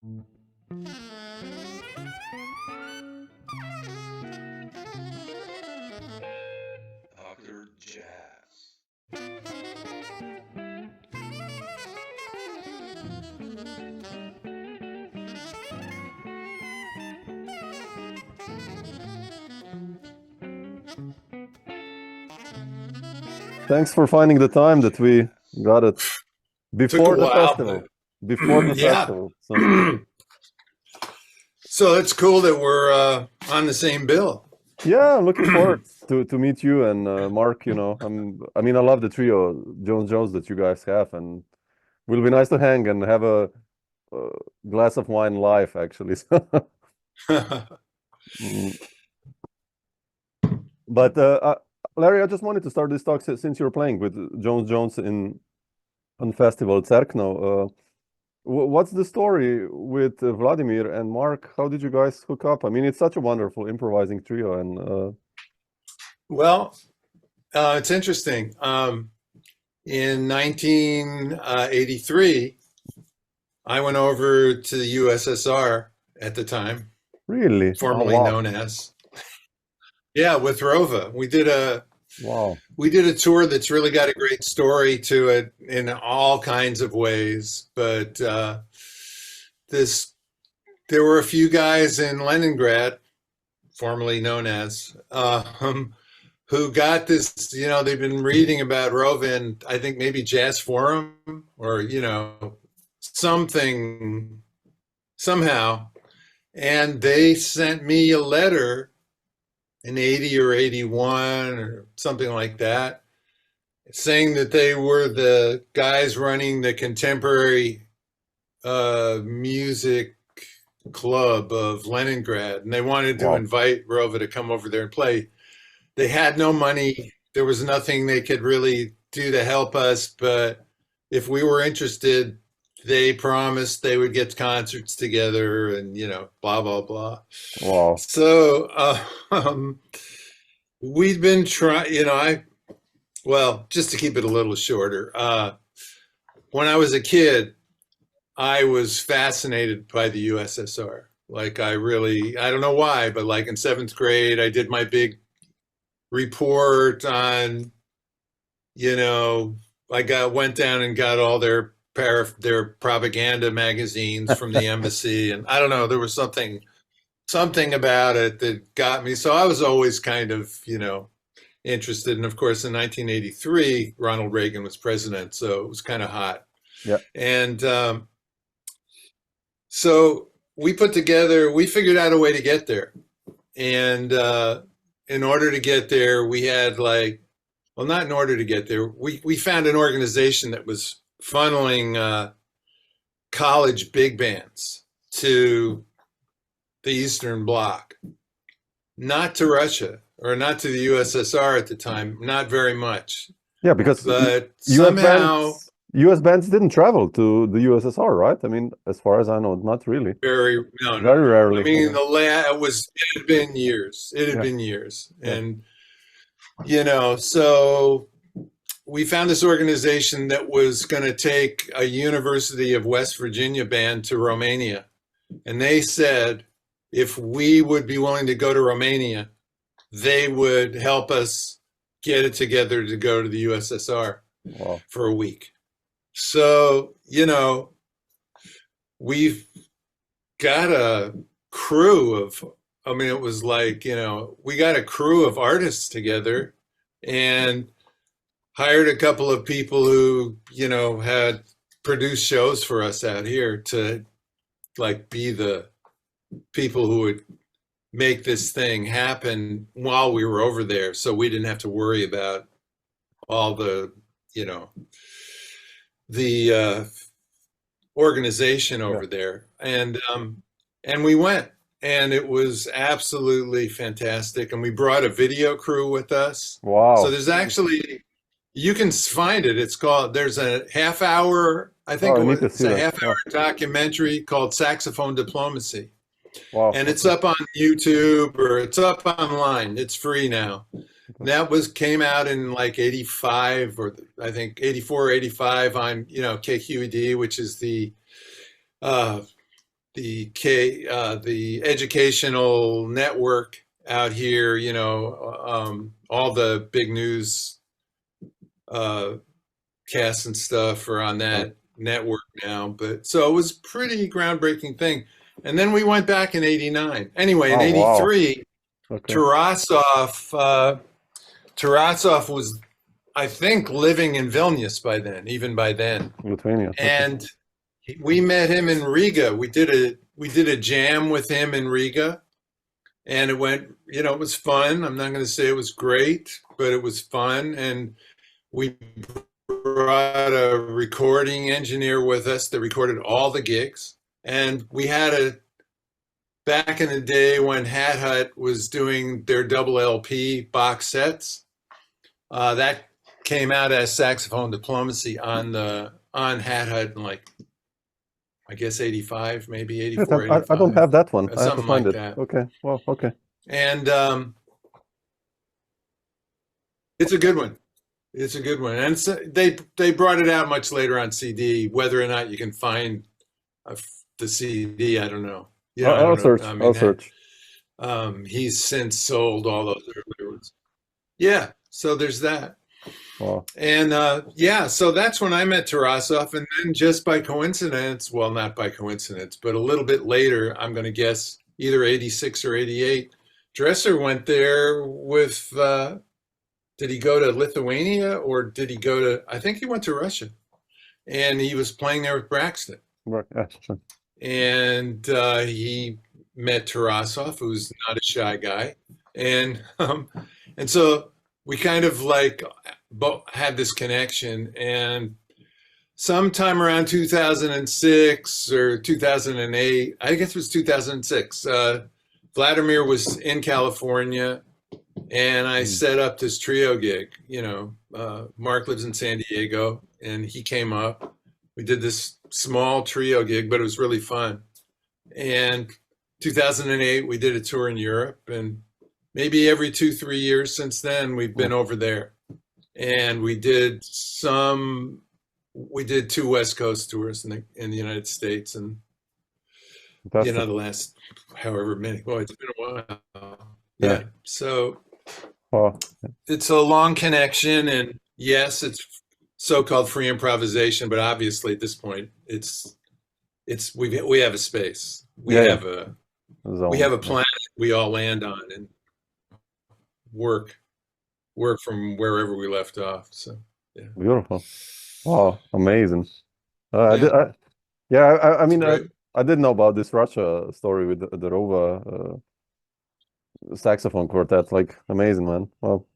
Dr. Jazz. Thanks for finding the time that we got it before the while, festival. Before the Yeah. festival. So, So it's cool that we're on the same bill. yeah, I'm looking forward to meet you and Mark. You know, I mean, I love the trio Jones that you guys have, and will be nice to hang and have a glass of wine live, actually. Mm. But Larry, I just wanted to start this talk since you're playing with Jones on festival Cerkno. What's the story with Vladimir and Mark? How did you guys hook up? I mean, it's such a wonderful improvising trio, and Well, it's interesting. In 1983, I went over to the USSR at the time, really, formerly wow. known as. Yeah, with Rova. We did a Wow. tour that's really got a great story to it in all kinds of ways. But there were a few guys in Leningrad, formerly known as, who got this, they've been reading about Rova and I think maybe Jazz Forum or, something, somehow. And they sent me a letter in 80 or 81 or something like that, saying that they were the guys running the contemporary music club of Leningrad. And they wanted to invite Rova to come over there and play. They had no money. There was nothing they could really do to help us. But if we were interested, they promised they would get concerts together and, blah, blah, blah. Wow. So we've been trying, just to keep it a little shorter, when I was a kid, I was fascinated by the USSR. Like I don't know why, but like in 7th grade, I did my big report on, I went down and got all their propaganda magazines from the embassy, and I don't know, there was something about it that got me. So I was always kind of, interested. And of course, in 1983, Ronald Reagan was president, so it was kind of hot. Yeah. And so we figured out a way to get there. And in order to get there, we had not in order to get there, we found an organization that was funneling college big bands to the Eastern Bloc, not to Russia or not to the USSR at the time, not very much. Yeah, because but somehow US bands didn't travel to the USSR, right? I mean, as far as I know, not really. Very rarely. I mean, it had been years. It had been years. Yeah. And, so we found this organization that was going to take a University of West Virginia band to Romania. And they said, if we would be willing to go to Romania, they would help us get it together to go to the USSR for a week. So, we've got a crew of, it was like, we got a crew of artists together and hired a couple of people who, had produced shows for us out here to be the people who would make this thing happen while we were over there. So we didn't have to worry about all the, the organization over there. And we went, and it was absolutely fantastic. And we brought a video crew with us. Wow. So there's actually, you can find it. There's a half-hour, I think it's a half-hour documentary called Saxophone Diplomacy. Wow. And it's up on YouTube or it's up online. It's free now. That came out in 85 or I think 84, 85 on, KQED, which is the the educational network out here, you know, all the big news casts and stuff are on that network now. But so it was a pretty groundbreaking thing. And then we went back in '89. Anyway, in '83, Okay. Tarasov was, I think, living in Vilnius by then, even by then. Lithuania. And we met him in Riga. We did a jam with him in Riga, and it went, you know, it was fun. I'm not going to say it was great, but it was fun. And we brought a recording engineer with us that recorded all the gigs. And we had back in the day when Hat Hut was doing their double LP box sets, that came out as Saxophone Diplomacy on Hat Hut in, like, I guess 85, maybe 84, Yes, I don't have that one. I have to find like it. that. Okay. Well, okay. And it's a good one. It's a good one. And so they brought it out much later on CD. Whether or not you can find the CD, I don't know. Yeah, I'll search. I mean, I'll search. He's since sold all those earlier ones. Yeah, so there's that. Wow. And yeah, so that's when I met Tarasov. And then just by coincidence, well, not by coincidence, but a little bit later, I'm going to guess either 86 or 88, Dresser went there with, did he go to Lithuania or did he go to, I think he went to Russia. And he was playing there with Braxton. Right. And he met Tarasov, who's not a shy guy. And so we kind of like had this connection. And sometime around 2006 or 2008, I guess it was 2006, Vladimir was in California, and I set up this trio gig. You know, Mark lives in San Diego, and he came up. We did this small trio gig, but it was really fun. And 2008, we did a tour in Europe, and maybe every 2-3 years since then, we've been over there. And we did 2 West Coast tours in the United States, and you know, the last however many. Well, it's been a while. Yeah. So it's a long connection, and yes, it's so-called free improvisation, but obviously at this point, we have a space. We have a planet we all land on and work from wherever we left off. So yeah. Beautiful. Wow, amazing. I mean, right. I didn't know about this Russia story with the Rova Saxophone Quartet. Like, amazing, man. Well,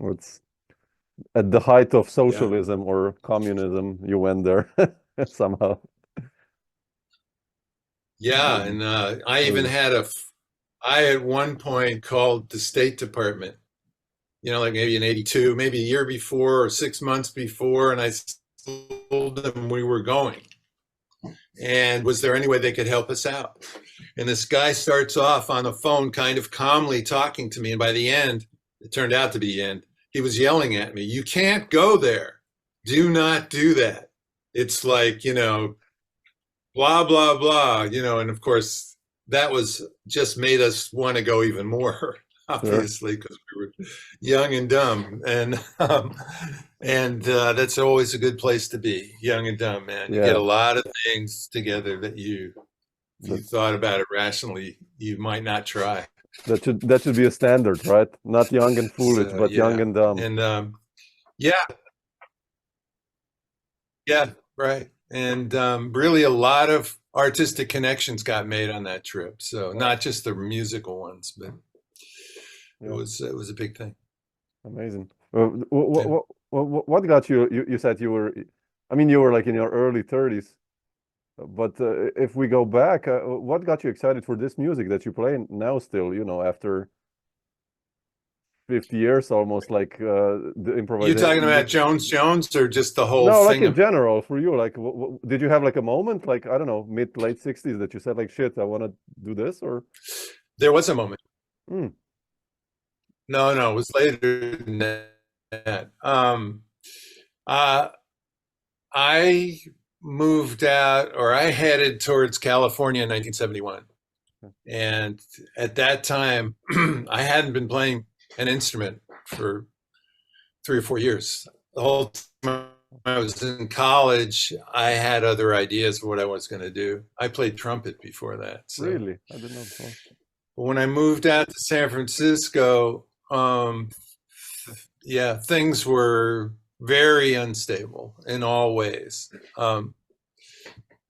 it's at the height of socialism or communism, you went there somehow. Yeah, and I even had I at one point called the State Department, you know, like maybe in '82, maybe a year before or 6 months before, and I told them we were going. And was there any way they could help us out? And this guy starts off on the phone kind of calmly talking to me. And by the end, it turned out to be the end, he was yelling at me, "You can't go there. Do not do that. It's like, you know, blah, blah, blah," you know. And of course, that was just made us want to go even more, obviously, because we were young and dumb. And that's always a good place to be, young and dumb, man. You get a lot of things together that you thought about it rationally, you might not try. That should be a standard, right? Not young and foolish, but young and dumb. And right. And really a lot of artistic connections got made on that trip. So not just the musical ones, but it was a big thing. Amazing. What got you? You said you were, I mean, you were like in your early 30s. But if we go back, what got you excited for this music that you play now still, you know, after 50 years almost, like the improvisation? You talking about Jones or just the whole thing? No, like in general for you, like did you have like a moment, like, I don't know, late 60s that you said like, shit, I want to do this? Or there was a moment. No, it was later than that. moved out, or I headed towards California in 1971. And at that time, I hadn't been playing an instrument for 3 or 4 years. The whole time I was in college, I had other ideas for what I was going to do. I played trumpet before that. So. Really? I didn't know before. But when I moved out to San Francisco, yeah, things were very unstable in all ways.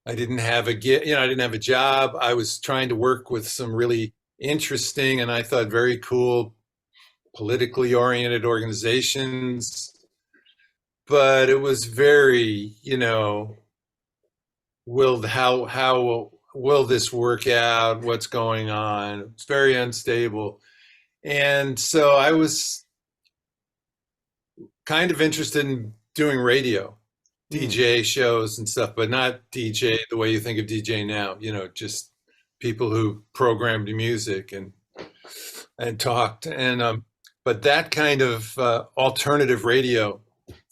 I didn't have I didn't have a job. I was trying to work with some really interesting and I thought very cool politically oriented organizations, but it was very, how will this work out? What's going on? It's very unstable. And so I was kind of interested in doing radio. DJ shows and stuff, but not DJ the way you think of DJ now, just people who programmed music and talked. And but that kind of alternative radio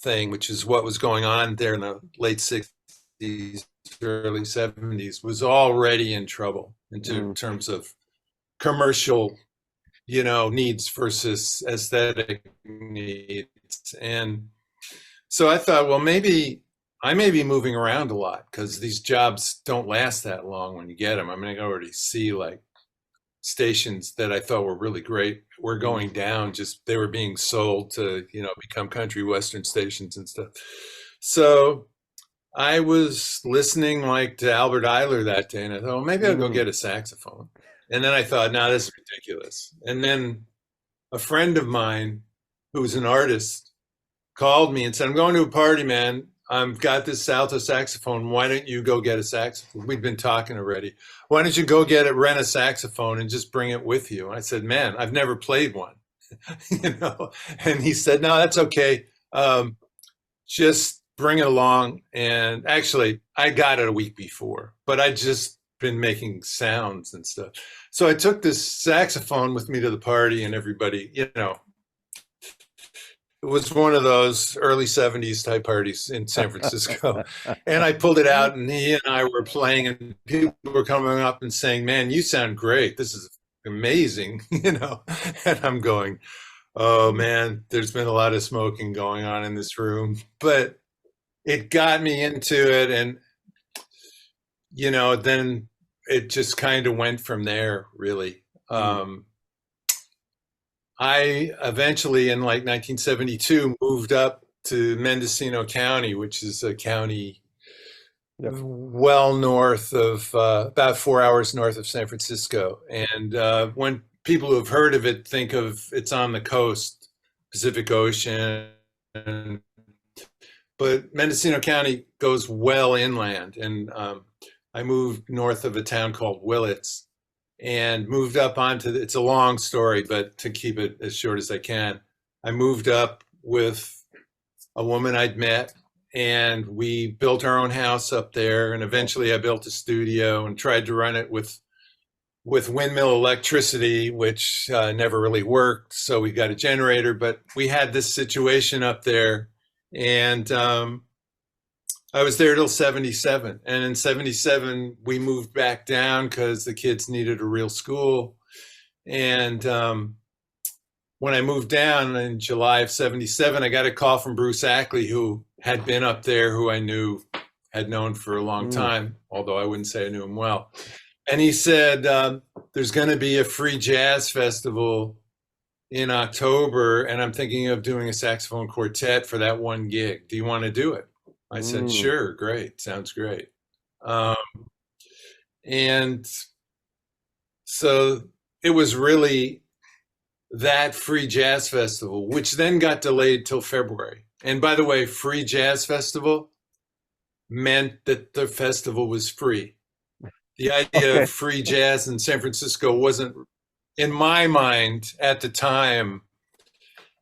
thing, which is what was going on there in the late 60s, early 70s, was already in trouble in terms of commercial, needs versus aesthetic needs. And so I thought, well, maybe I may be moving around a lot because these jobs don't last that long when you get them. I mean, I already see like stations that I thought were really great were going down, just they were being sold to, become country western stations and stuff. So I was listening like to Albert Eiler that day and I thought, well, maybe I'll go get a saxophone. And then I thought, no, this is ridiculous. And then a friend of mine who was an artist called me and said, I'm going to a party, man. I've got this alto saxophone. Why don't you go get a saxophone? We'd been talking already. Why don't you go rent a saxophone and just bring it with you? And I said, man, I've never played one, And he said, no, that's okay. Just bring it along. And actually, I got it a week before, but I'd just been making sounds and stuff. So I took this saxophone with me to the party and everybody, it was one of those early 70s type parties in San Francisco. And I pulled it out and he and I were playing and people were coming up and saying, man, you sound great. This is amazing, And I'm going, oh man, there's been a lot of smoking going on in this room. But it got me into it. And, then it just kind of went from there, really. I eventually, in like 1972, moved up to Mendocino County, which is a county well north of, about 4 hours north of San Francisco. And when people who have heard of it think of it's on the coast, Pacific Ocean, but Mendocino County goes well inland. And I moved north of a town called Willits. And moved up it's a long story, but to keep it as short as I can, I moved up with a woman I'd met and we built our own house up there. And eventually I built a studio and tried to run it with windmill electricity, which never really worked. So we got a generator, but we had this situation up there. And I was there till 77. And in 77, we moved back down because the kids needed a real school. And when I moved down in July of 77, I got a call from Bruce Ackley, who had been up there, who I had known for a long time, although I wouldn't say I knew him well. And he said, there's going to be a free jazz festival in October, and I'm thinking of doing a saxophone quartet for that one gig. Do you want to do it? I said, sure, great, sounds great. And so it was really that free jazz festival, which then got delayed till February. And by the way, free jazz festival meant that the festival was free. The idea of free jazz in San Francisco wasn't, in my mind at the time,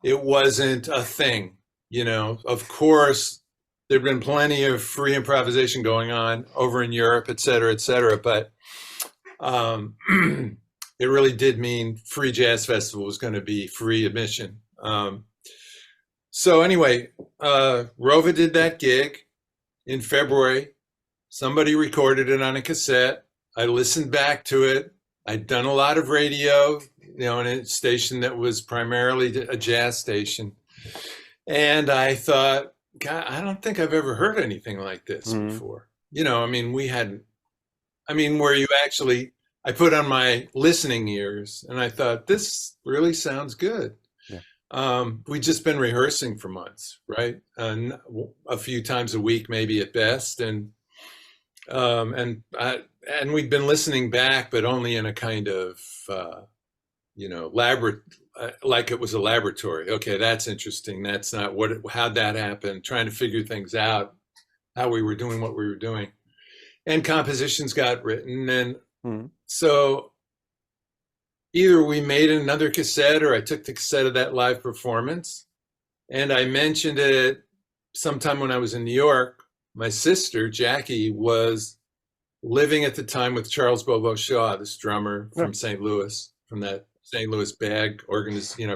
it wasn't a thing. Of course, there'd been plenty of free improvisation going on over in Europe, et cetera, but it really did mean free jazz festival was going to be free admission. So anyway, Rova did that gig in February. Somebody recorded it on a cassette. I listened back to it. I'd done a lot of radio, in a station that was primarily a jazz station. And I thought, God, I don't think I've ever heard anything like this before. Where you actually, I put on my listening ears and I thought, this really sounds good. Yeah. We'd just been rehearsing for months, right? A few times a week, maybe at best. And we'd been listening back, but only in a kind of, like it was a laboratory. Okay, that's interesting. That's not how'd that happen? Trying to figure things out, how we were doing what we were doing. And compositions got written. And so either we made another cassette or I took the cassette of that live performance and I mentioned it sometime when I was in New York. My sister, Jackie, was living at the time with Charles Bobo Shaw, this drummer from St. Louis, from that St. Louis bag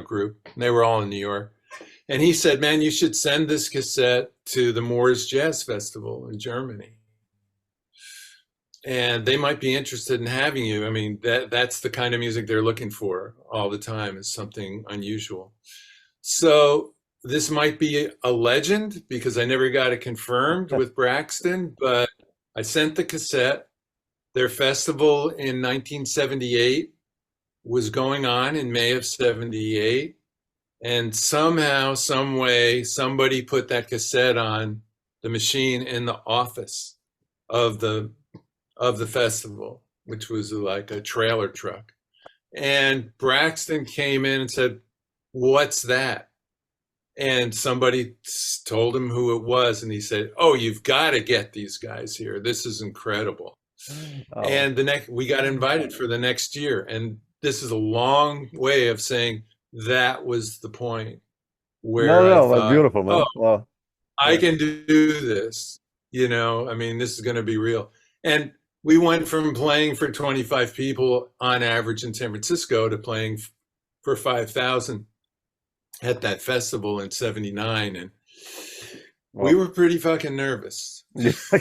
group. And they were all in New York. And he said, man, you should send this cassette to the Moors Jazz Festival in Germany. And they might be interested in having you. I mean, that's the kind of music they're looking for all the time, is something unusual. So this might be a legend because I never got it confirmed with Braxton, but I sent the cassette. Their festival in 1978 was going on in May of 78. And somehow, some way, somebody put that cassette on the machine in the office of the festival, which was like a trailer truck. And Braxton came in and said, what's that? And somebody told him who it was. And he said, oh, you've got to get these guys here. This is incredible. Oh. And we got invited for the next year. And this is a long way of saying that was the point where I thought, that's beautiful, man. Wow. I can do this. This is going to be real. And we went from playing for 25 people on average in San Francisco to playing for 5,000 at that festival in 79. And we were pretty fucking nervous, to say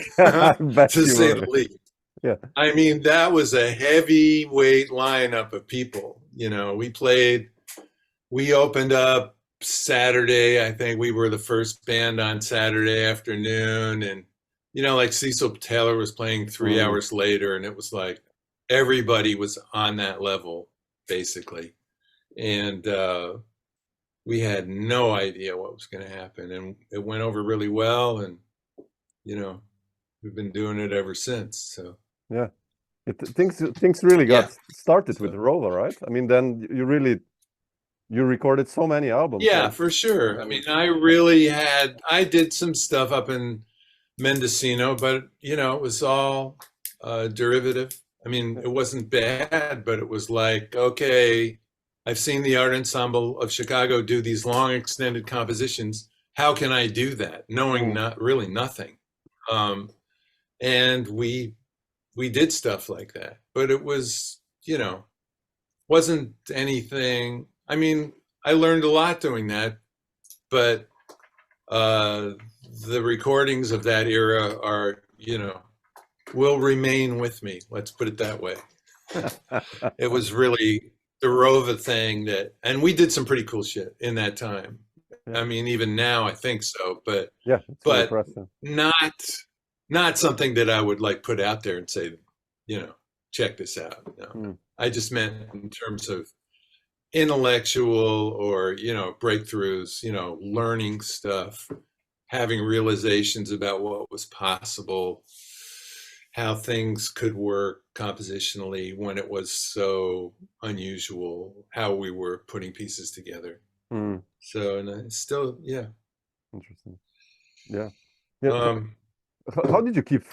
the least. Yeah. I mean, that was a heavyweight lineup of people. We opened up Saturday. I think we were the first band on Saturday afternoon. And like Cecil Taylor was playing 3 hours later, and it was like everybody was on that level, basically. And we had no idea what was going to happen. And it went over really well. And, we've been doing it ever since. So, yeah, things really got started with Rova, right? I mean, then you recorded so many albums. Yeah, right? For sure. I mean, I did some stuff up in Mendocino, but it was all derivative. I mean, it wasn't bad, but it was like, okay, I've seen the Art Ensemble of Chicago do these long extended compositions. How can I do that? Knowing really nothing. And we did stuff like that, but it was, wasn't anything. I mean, I learned a lot doing that, but the recordings of that era are, will remain with me. Let's put it that way. It was really the Rova thing and we did some pretty cool shit in that time. Yeah. I mean, even now I think so, but not something that I would like put out there and say, check this out. No. I just meant in terms of intellectual or, breakthroughs, learning stuff, having realizations about what was possible, how things could work compositionally when it was so unusual, how we were putting pieces together. So, and it's still, interesting. Yeah. How did you keep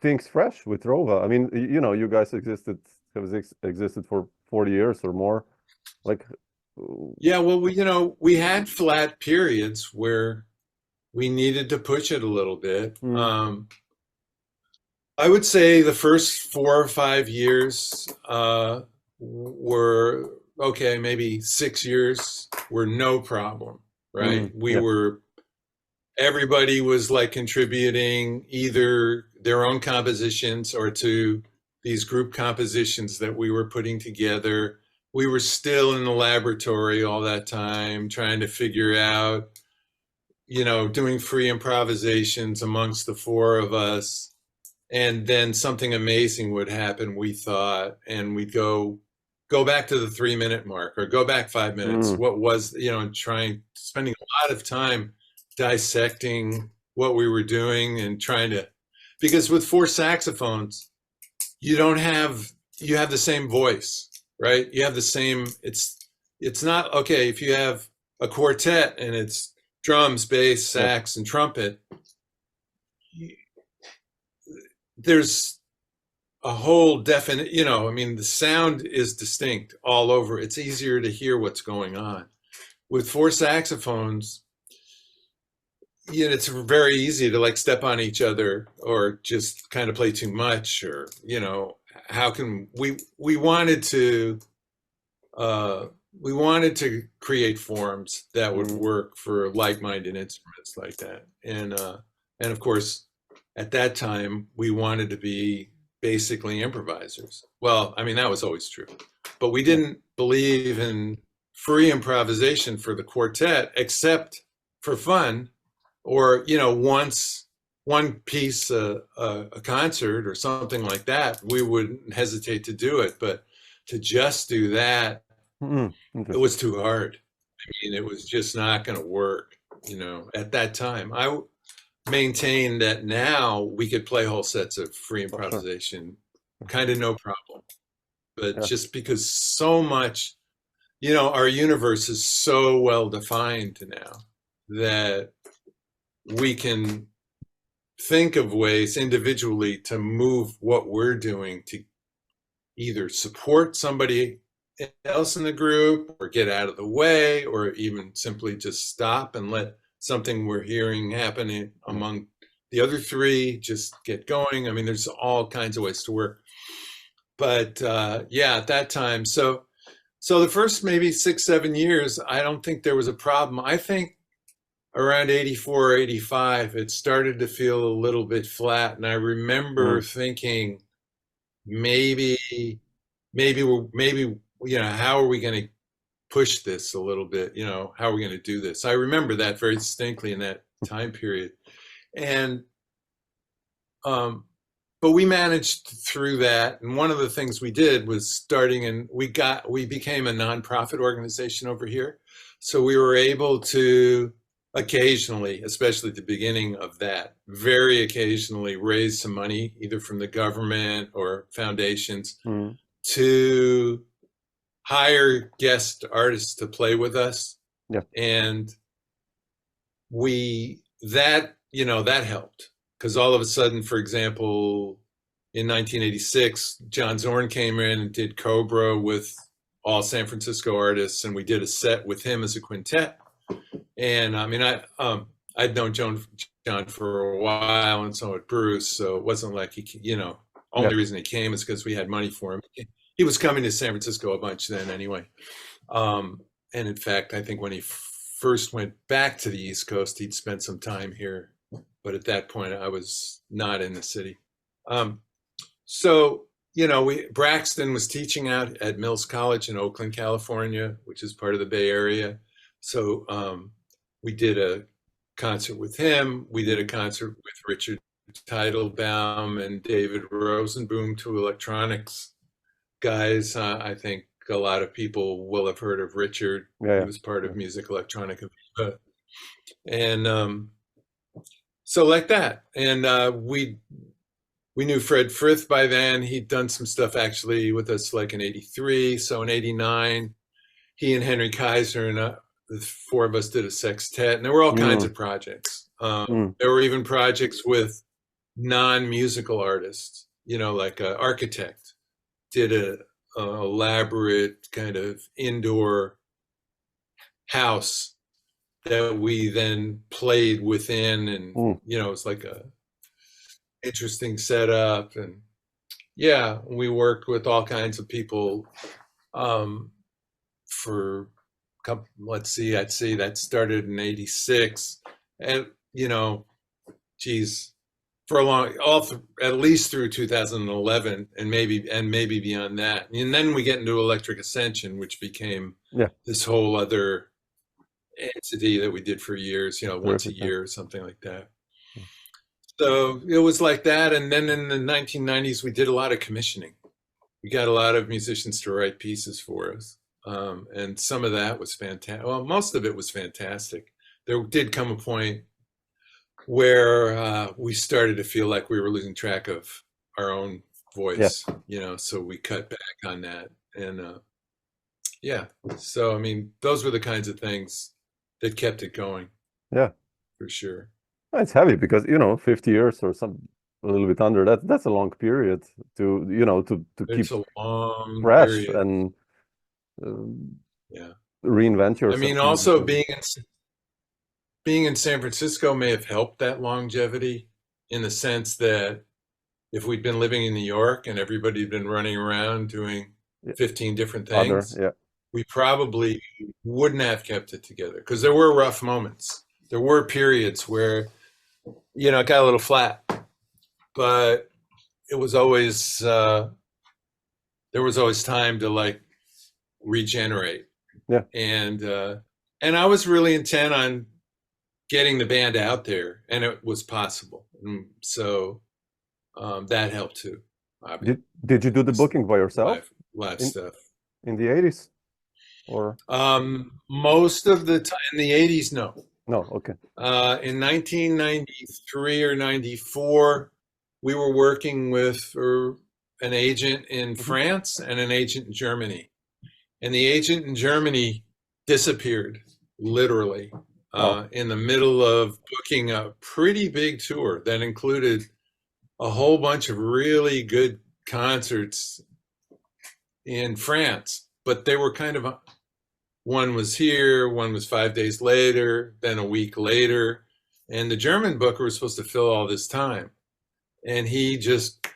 things fresh with Rova? I mean, you guys have existed for 40 years or more. Like, yeah, well, we had flat periods where we needed to push it a little bit. I would say the first 4 or 5 years were okay. Maybe 6 years were no problem, right? We were everybody was like contributing either their own compositions or to these group compositions that we were putting together. We were still in the laboratory all that time, trying to figure out, doing free improvisations amongst the four of us. And then something amazing would happen, we thought, and we'd go back to the 3-minute mark or go back 5 minutes. What was, and spending a lot of time dissecting what we were doing and trying to, because with 4 saxophones, you have the same voice, right? You have the same, it's not, okay, if you have a quartet and it's drums, bass, sax, and trumpet, there's a whole definite, the sound is distinct all over. It's easier to hear what's going on. With 4 saxophones, it's very easy to like step on each other or just kind of play too much, or, how can we wanted to create forms that would work for like-minded instruments like that. And of course, at that time, we wanted to be basically improvisers. Well, that was always true, but we didn't believe in free improvisation for the quartet, except for fun, or, once one piece, a concert or something like that, we wouldn't hesitate to do it. But to just do that, it was too hard. It was just not going to work, at that time. I maintain that now we could play whole sets of free improvisation, kind of no problem. But just because so much, our universe is so well defined now that we can think of ways individually to move what we're doing to either support somebody else in the group or get out of the way, or even simply just stop and let something we're hearing happening among the other 3 just get going. There's all kinds of ways to work. But at that time, so the first maybe 6-7 years, I don't think there was a problem. I think around 84 or 85, it started to feel a little bit flat. And I remember thinking, maybe, how are we going to push this a little bit? How are we going to do this? I remember that very distinctly in that time period. And, but we managed through that. And one of the things we did was we became a nonprofit organization over here. So we were able to occasionally, especially at the beginning of that, very occasionally raise some money, either from the government or foundations, to hire guest artists to play with us. And that helped, because all of a sudden, for example, in 1986, John Zorn came in and did Cobra with all San Francisco artists, and we did a set with him as a quintet. And I'd known John for a while, and so had Bruce. So it wasn't like only reason he came is because we had money for him. He was coming to San Francisco a bunch then anyway. And in fact, I think when he first went back to the East Coast, he'd spent some time here. But at that point, I was not in the city. Braxton was teaching out at Mills College in Oakland, California, which is part of the Bay Area. So we did a concert with him. We did a concert with Richard Teitelbaum and David Rosenboom, 2 electronics guys. I think a lot of people will have heard of Richard. He was part of Music Electronica. And so like that. And we knew Fred Frith by then. He'd done some stuff actually with us like in 83. So in 89, he and Henry Kaiser and the 4 of us did a sextet, and there were all kinds of projects. There were even projects with non-musical artists, like an architect did a elaborate kind of indoor house that we then played within, and it was like a interesting setup. And we worked with all kinds of people for, let's see, I'd say that started in 86. And you know, geez, for a long, at least through 2011, and maybe beyond that. And then we get into Electric Ascension, which became this whole other entity that we did for years, you know, once a year or something like that. So it was like that. And then in the 1990s, we did a lot of commissioning. We got a lot of musicians to write pieces for us. And some of that was fantastic. Well, most of it was fantastic. There did come a point where we started to feel like we were losing track of our own voice, you know, so we cut back on that. And yeah, so I mean, those were the kinds of things that kept it going. Yeah, for sure. It's heavy because, you know, 50 years or a little bit under that, that's a long period to, you know, to keep a long fresh period. And reinvent yourself. I mean, also being in San Francisco may have helped that longevity, in the sense that if we'd been living in New York and everybody had been running around doing 15 different things, we probably wouldn't have kept it together, because there were rough moments. There were periods where, you know, it got a little flat, but it was always, there was always time to like regenerate. And I was really intent on getting the band out there, and it was possible. And so that helped too. Did you do the booking by yourself? Live stuff. In the 80s? Or most of the time in the 80s, no. No, okay. In 1993 or 94, we were working with an agent in France and an agent in Germany. And the agent in Germany disappeared, literally, in the middle of booking a pretty big tour that included a whole bunch of really good concerts in France. But they were kind of, one was here, one was 5 days later, then a week later. And the German booker was supposed to fill all this time. And he just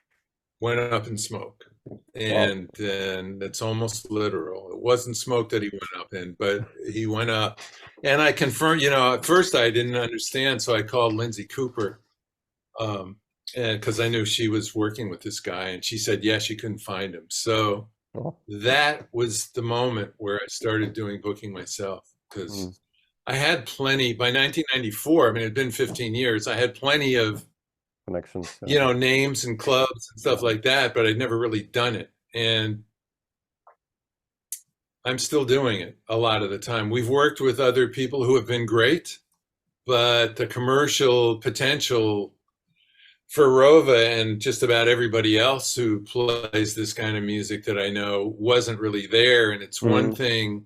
went up in smoke. And it's almost literal. It wasn't smoke that he went up in, but he went up. And I confirmed, you know, at first I didn't understand. So I called Lindsay Cooper, and because I knew she was working with this guy, and she said, yeah, she couldn't find him. So that was the moment where I started doing booking myself, because I had plenty by 1994. I mean, it had been 15 years. I had plenty of connections, you know, names and clubs and stuff like that, but I'd never really done it. And I'm still doing it a lot of the time. We've worked with other people who have been great, but the commercial potential for Rova and just about everybody else who plays this kind of music that I know wasn't really there. And it's one thing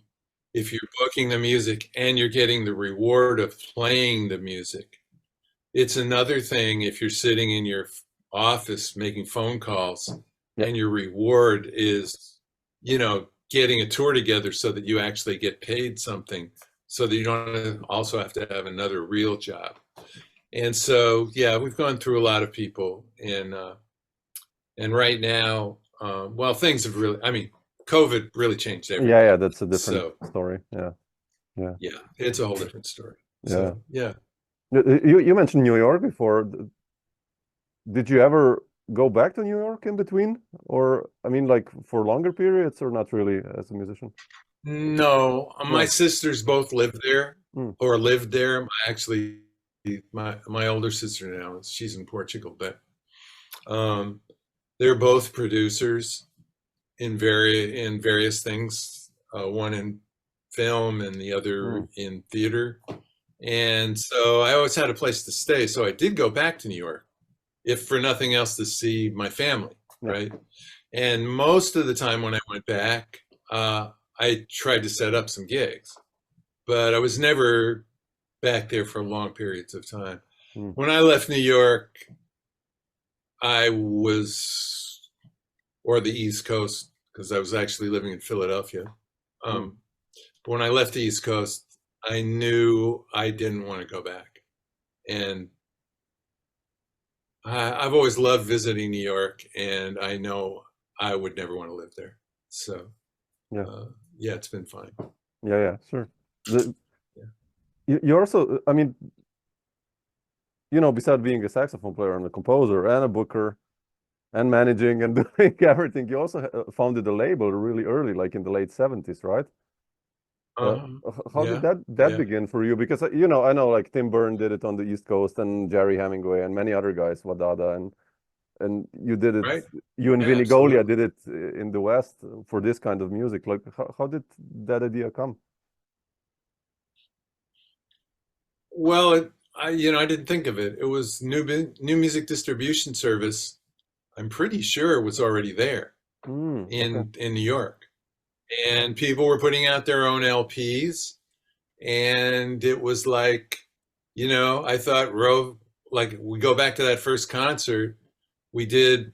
if you're booking the music and you're getting the reward of playing the music. It's another thing if you're sitting in your office making phone calls and your reward is, you know, getting a tour together so that you actually get paid something, so that you don't also have to have another real job. And so, yeah, we've gone through a lot of people, and right now, well, things have really, I mean, COVID really changed everything. Yeah, that's a different story. Yeah, it's a whole different story. So, yeah. You mentioned New York before. Did you ever go back to New York in between? Or, I mean, like for longer periods, or not really as a musician? No, my sisters both lived there or lived there. Actually, my older sister now, she's in Portugal, but they're both producers in various things, one in film and the other in theater. And so I always had a place to stay. So I did go back to New York, if for nothing else, to see my family, right? And most of the time when I went back, I tried to set up some gigs, but I was never back there for long periods of time. When I left New York, I was, or the East Coast, because I was actually living in Philadelphia. But when I left the East Coast, I knew I didn't want to go back. And I've always loved visiting New York, and I know I would never want to live there. So, yeah, it's been fine. Yeah, sure. You also, I mean, you know, besides being a saxophone player and a composer and a booker and managing and doing everything, you also founded a label really early, like in the late 70s, right? How did that begin for you? Because you know, I know like Tim Byrne did it on the East Coast, and Jerry Hemingway and many other guys, Wadada, and you did it. Right. You and Yeah, Vinnie Golia absolutely. did it in the West for this kind of music. Like, how did that idea come? Well, I didn't think of it. It was new music distribution service. I'm pretty sure it was already there Okay. in New York, and people were putting out their own LPs, and it was like, I thought like we go back to that first concert, we did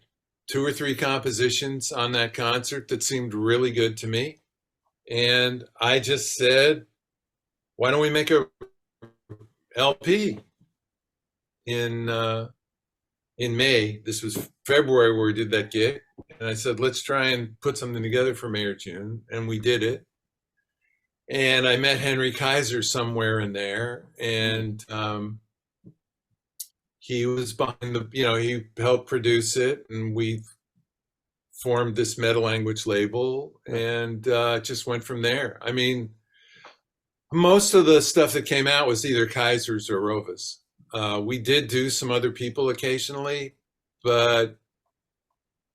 2 or 3 compositions on that concert that seemed really good to me, and I just said, why don't we make a LP in May? This was February where we did that gig, and I said, let's try and put something together for May or June, and we did it. And I met Henry Kaiser somewhere in there, and he was behind he helped produce it, and we formed this meta language label, and just went from there. I mean, most of the stuff that came out was either Kaisers or Rovas. We did do some other people occasionally, but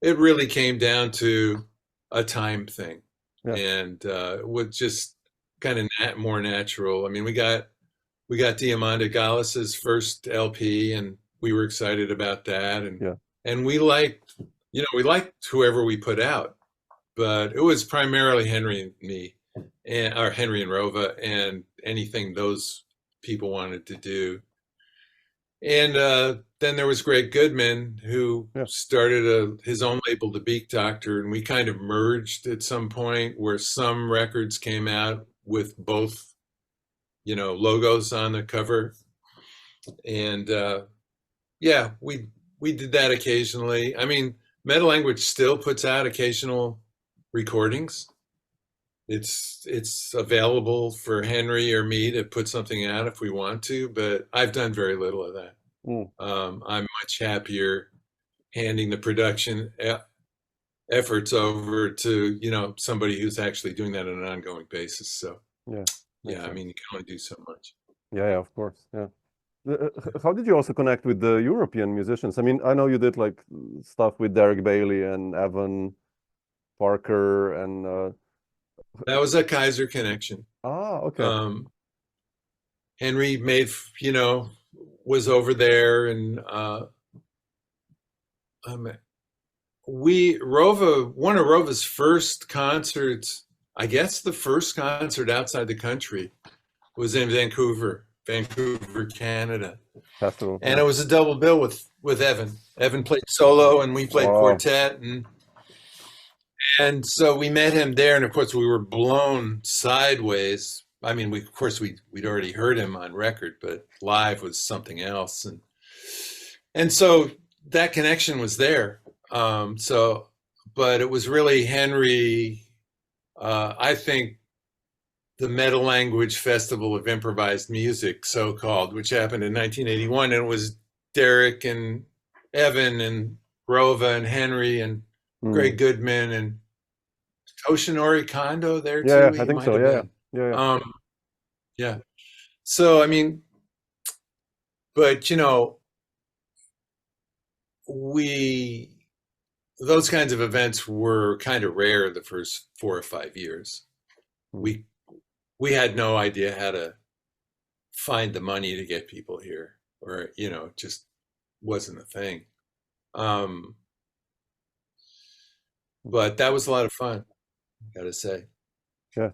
it really came down to a time thing, and with just kind of more natural. I mean, we got Diamanda Gallis's first LP, and we were excited about that, and we liked whoever we put out, but it was primarily Henry and me, or Henry and Rova, and anything those people wanted to do. And then there was Greg Goodman, who started his own label, The Beak Doctor, and we kind of merged at some point where some records came out with both, logos on the cover. And we did that occasionally. I mean, Meta Language still puts out occasional recordings. It's available for Henry or me to put something out if we want to, but I've done very little of that. I'm much happier handing the production efforts over to somebody who's actually doing that on an ongoing basis. So I mean, you can only do so much. Yeah, of course. Yeah. How did you also connect with the European musicians? I mean, I know you did like stuff with Derek Bailey and Evan Parker, and that was a Kaiser connection. Okay. Henry was over there, and one of Rova's first concerts, I guess the first concert outside the country, was in Vancouver, Canada. Festival. And it was a double bill with Evan. Evan played solo, and we played quartet, and so we met him there, and of course we were blown sideways. I mean, we'd already heard him on record, but live was something else, and so that connection was there. But it was really Henry. I think the Meta Language Festival of Improvised Music, so-called, which happened in 1981, and it was Derek and Evan and Rova and Henry and Greg Goodman and Toshinori Kondo there too. Yeah, I think so. Yeah. So I mean, but those kinds of events were kind of rare the first 4 or 5 years. We had no idea how to find the money to get people here, or it just wasn't a thing. But that was a lot of fun, I gotta say. Yeah.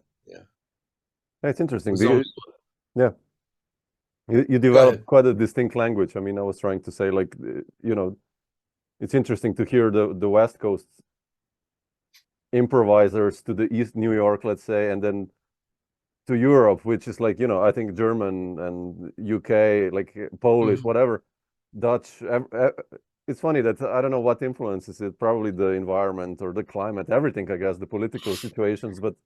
It's interesting. You developed quite a distinct language. I mean, I was trying to say, like, it's interesting to hear the West Coast improvisers to the East New York, let's say, and then to Europe, which is like, I think German and UK, like Polish, whatever, Dutch. It's funny that I don't know what influences it, probably the environment or the climate, everything, I guess, the political situations, but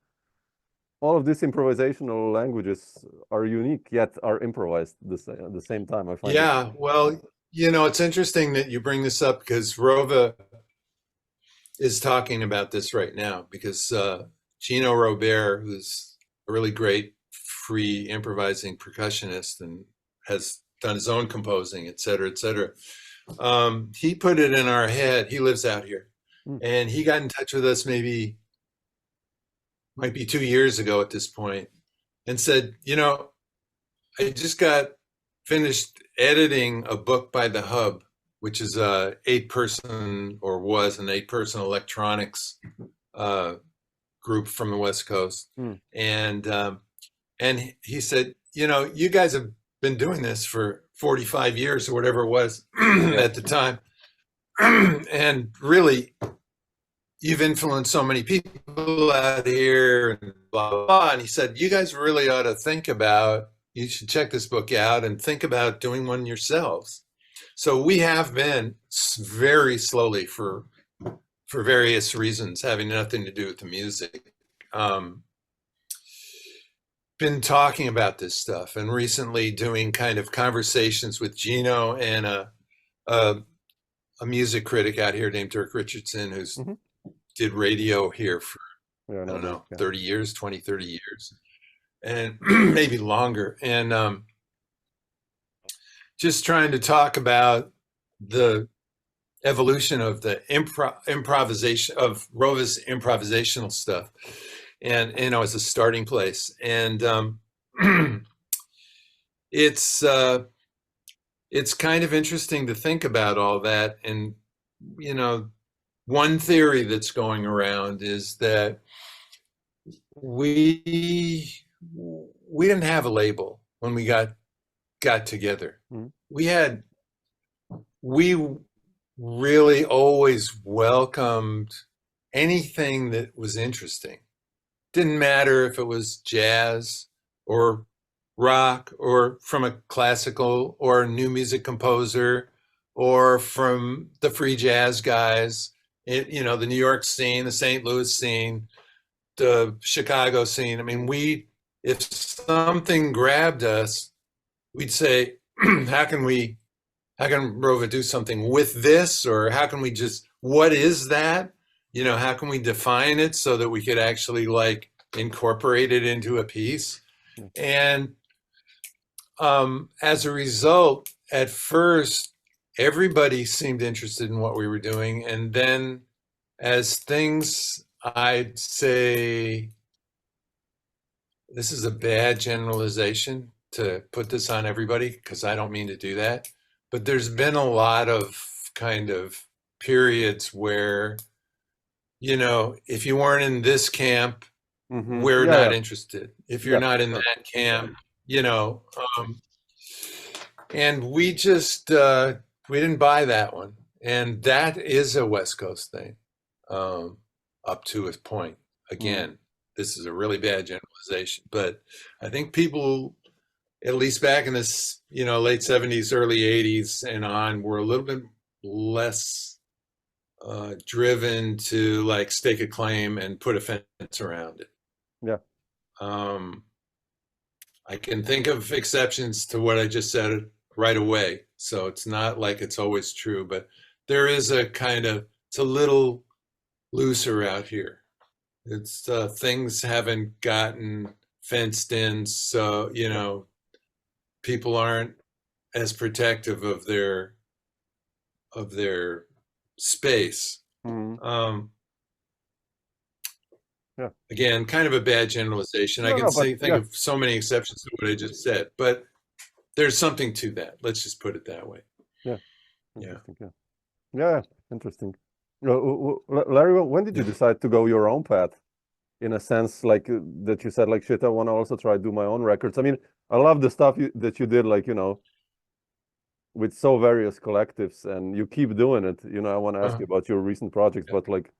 all of these improvisational languages are unique, yet are improvised at the same time. I find it. Yeah, well, you know, it's interesting that you bring this up because Rova is talking about this right now because Gino Robert, who's a really great free improvising percussionist and has done his own composing, et cetera, et cetera. He put it in our head. He lives out here. And he got in touch with us might be 2 years ago at this point, and said, you know, I just got finished editing a book by The Hub, which is a 8-person, or was an 8-person electronics group from the West Coast. And he said, you know, you guys have been doing this for 45 years or whatever it was at the time. And really, you've influenced so many people out here and blah, blah, blah. And he said, you guys really ought to think about, you should check this book out and think about doing one yourselves. So we have been very slowly for various reasons, having nothing to do with the music, been talking about this stuff, and recently doing kind of conversations with Gino and a music critic out here named Dirk Richardson, who's did radio here for, I don't know, 30 years, 20, 30 years, and maybe longer. And just trying to talk about the evolution of the improvisation of Rova's improvisational stuff, and you know, as a starting place. And it's kind of interesting to think about all that. And you know, one theory that's going around is that we didn't have a label when we got together. We really always welcomed anything that was interesting. Didn't matter if it was jazz or rock or from a classical or a new music composer or from the free jazz guys, you know, the New York scene, the St. Louis scene, the Chicago scene. I mean, if something grabbed us, we'd say, how can Rova do something with this? Or how can we what is that? You know, how can we define it so that we could actually like incorporate it into a piece? And as a result, at first, everybody seemed interested in what we were doing. And then as things, I'd say, this is a bad generalization to put this on everybody, because I don't mean to do that. But there's been a lot of kind of periods where, you know, if you weren't in this camp, we're not interested. If you're not in that camp, you know, and we just, we didn't buy that one. And that is a West Coast thing, up to a point. Again, this is a really bad generalization, but I think people, at least back in this, you know, late 70s, early 80s and on, were a little bit less driven to like stake a claim and put a fence around it. I can think of exceptions to what I just said right away. So it's not like it's always true, but there is a kind of, it's a little looser out here. It's things haven't gotten fenced in. So, you know, people aren't as protective of their space. Again, kind of a bad generalization. I can think of so many exceptions to what I just said, but there's something to that. Let's just put it that way. Interesting. Larry, when did you decide to go your own path? In a sense, like that you said, like, shit, I want to also try to do my own records. I mean, I love the stuff that you did, like, you know, with so various collectives, and you keep doing it. You know, I want to ask you about your recent projects, but like,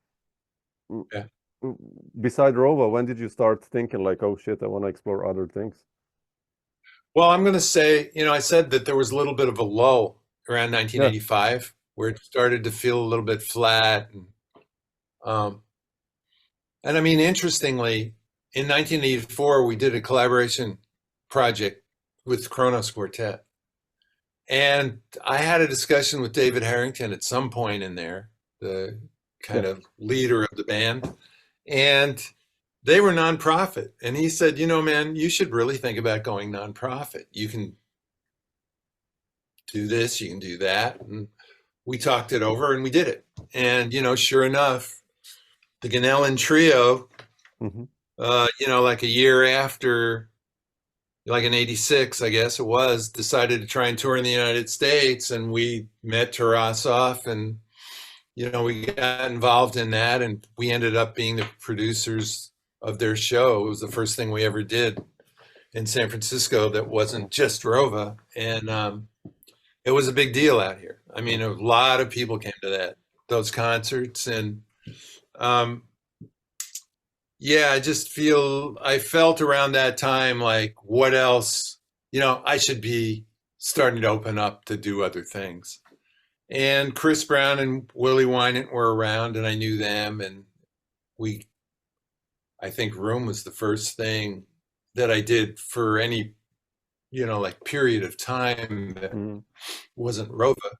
beside Rova, when did you start thinking like, oh shit, I want to explore other things? Well, I'm going to say, you know, I said that there was a little bit of a lull around 1985 where it started to feel a little bit flat. And I mean, interestingly, in 1984, we did a collaboration project with Kronos Quartet. And I had a discussion with David Harrington at some point in there, the kind of leader of the band. And they were nonprofit. And he said, you know, man, you should really think about going nonprofit. You can do this, you can do that. And we talked it over and we did it. And, you know, sure enough, the Ganellan Trio, you know, like a year after, like in 86, I guess it was, decided to try and tour in the United States. And we met Tarasov and, you know, we got involved in that and we ended up being the producers of their show. It was the first thing we ever did in San Francisco that wasn't just Rova. And it was a big deal out here. I mean, a lot of people came to those concerts. And yeah, I felt around that time like, what else, you know, I should be starting to open up to do other things. And Chris Brown and Willie Wynant were around and I knew them. And I think Room was the first thing that I did for any, you know, like period of time that wasn't Rova.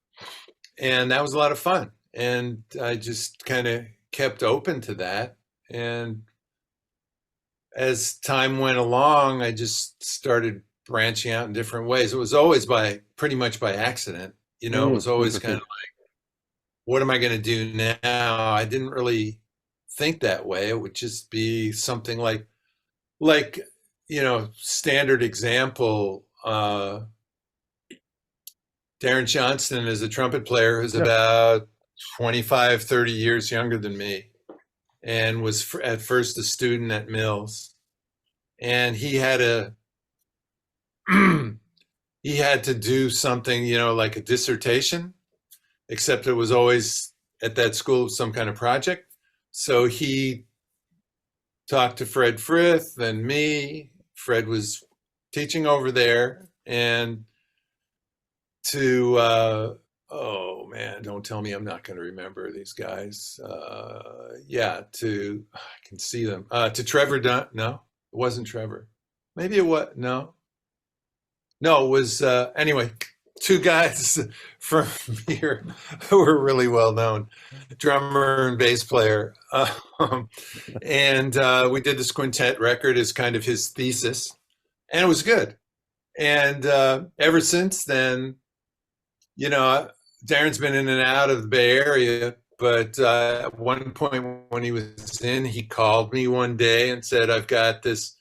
And that was a lot of fun. And I just kind of kept open to that. And as time went along, I just started branching out in different ways. It was always pretty much by accident. You know, it was always kind of like, what am I going to do now? I didn't really think that way. It would just be something like, you know, standard example, Darren Johnston is a trumpet player who's about 25, 30 years younger than me and was at first a student at Mills. And he had to do something, you know, like a dissertation, except it was always at that school some kind of project. So he talked to Fred Frith and me. Fred was teaching over there, and oh man, don't tell me I'm not going to remember these guys. I can see them. To Trevor Dunn, no, it wasn't Trevor. Maybe it was, no, it was, anyway, two guys from here who were really well known, drummer and bass player. And we did this quintet record as kind of his thesis, and it was good. And ever since then, you know, Darren's been in and out of the Bay Area, but at one point when he was in, he called me one day and said, I've got this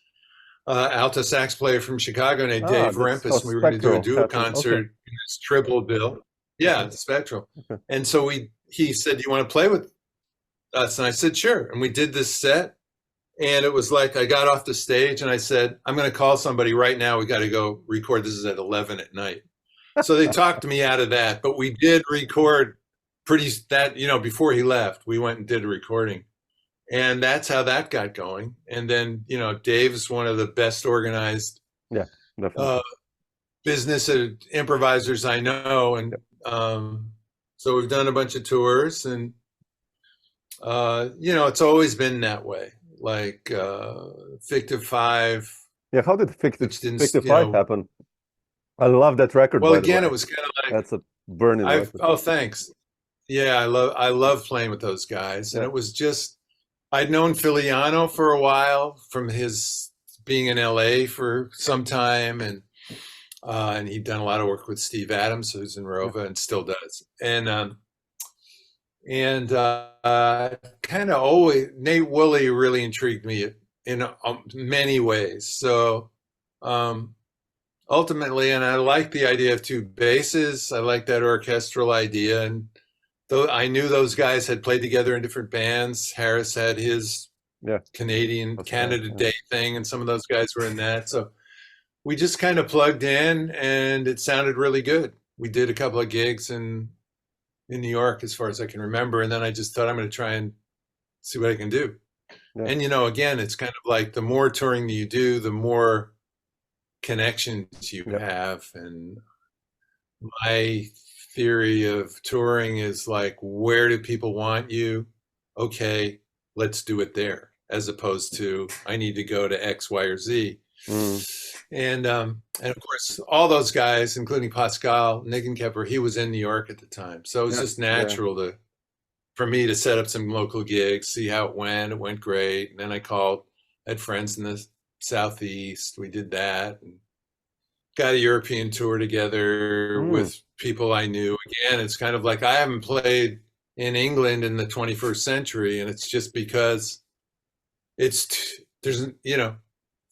alto sax player from Chicago named Dave Rempus, and we were going to do a duo concert in this triple bill. Yeah, the Spectral. Okay. And so he said, you want to play with us? And I said, sure. And we did this set. And it was like, I got off the stage and I said, I'm going to call somebody right now. We got to go record. This is at 11 at night. So they talked me out of that, but we did record before he left, we went and did a recording. And that's how that got going. And then, you know, Dave is one of the best organized business improvisers I know. And so we've done a bunch of tours and, you know, it's always been that way. Like Fictive 5. Yeah, how did Fictive 5 happen? I love that record. Well, again, it was kind of like, that's a burning record. Oh, thanks. Yeah, I love playing with those guys. And it was just, I'd known Filiano for a while from his being in LA for some time. And he'd done a lot of work with Steve Adams, who's in Rova and still does. And kind of always, Nate Woolley really intrigued me in many ways. So ultimately, and I like the idea of two basses. I like that orchestral idea. And though I knew those guys had played together in different bands. Harris had his Canada Day thing, and some of those guys were in that. So we just kind of plugged in, and it sounded really good. We did a couple of gigs in New York, as far as I can remember, and then I just thought I'm going to try and see what I can do. Yeah. And, you know, again, it's kind of like the more touring that you do, the more connections you have. And my theory of touring is like, where do people want you? Okay, let's do it there. as opposed to I need to go to X, Y, or Z. And of course, all those guys, including Pascal Nigenkepper, he was in New York at the time, so it was just natural for me to set up some local gigs, see how it went. It went great, and then I had friends in the Southeast. We did that, and got a European tour together with people I knew. Again, it's kind of like I haven't played in England in the 21st century, and it's just because there's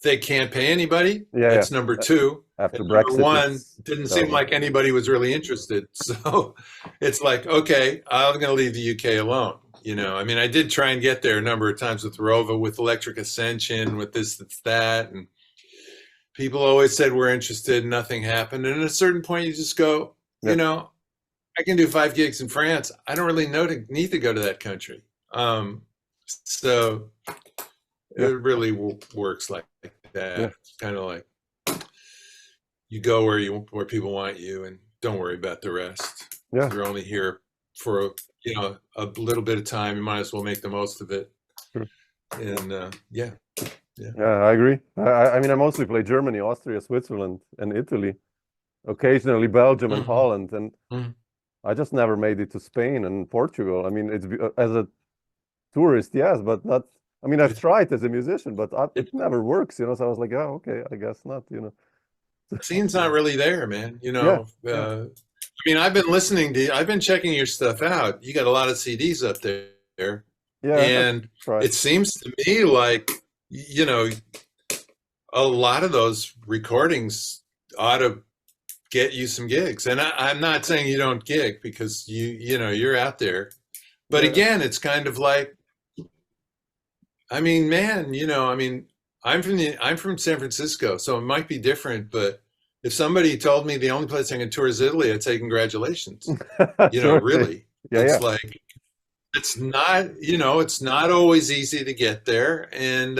they can't pay anybody. That's number two. After Brexit, number one, didn't seem like anybody was really interested. So it's like, okay, I'm going to leave the UK alone. I mean, I did try and get there a number of times with Rova, with Electric Ascension, with this, that, and people always said we're interested. Nothing happened. And at a certain point, you just go, I can do 5 gigs in France. I don't really need to go to that country. So it really works like that. It's kind of like you go where people want you, and don't worry about the rest. You're only here for a little bit of time. You might as well make the most of it. And yeah, I agree. I mean, I mostly play Germany, Austria, Switzerland, and Italy. Occasionally Belgium and Holland, and I just never made it to Spain and Portugal. I mean, it's as a tourist, yes, but not. I mean, I've tried as a musician, but it never works, So I was like, oh, okay, I guess not, The scene's not really there, man. I mean, I've been checking your stuff out. You got a lot of CDs up there. Yeah. And it seems to me like, a lot of those recordings ought to get you some gigs. And I'm not saying you don't gig, because you're out there. But again, it's kind of like, I mean, man, I'm from San Francisco, so it might be different, but if somebody told me the only place I can tour is Italy, I'd say congratulations. Really. It's like, it's not, it's not always easy to get there. And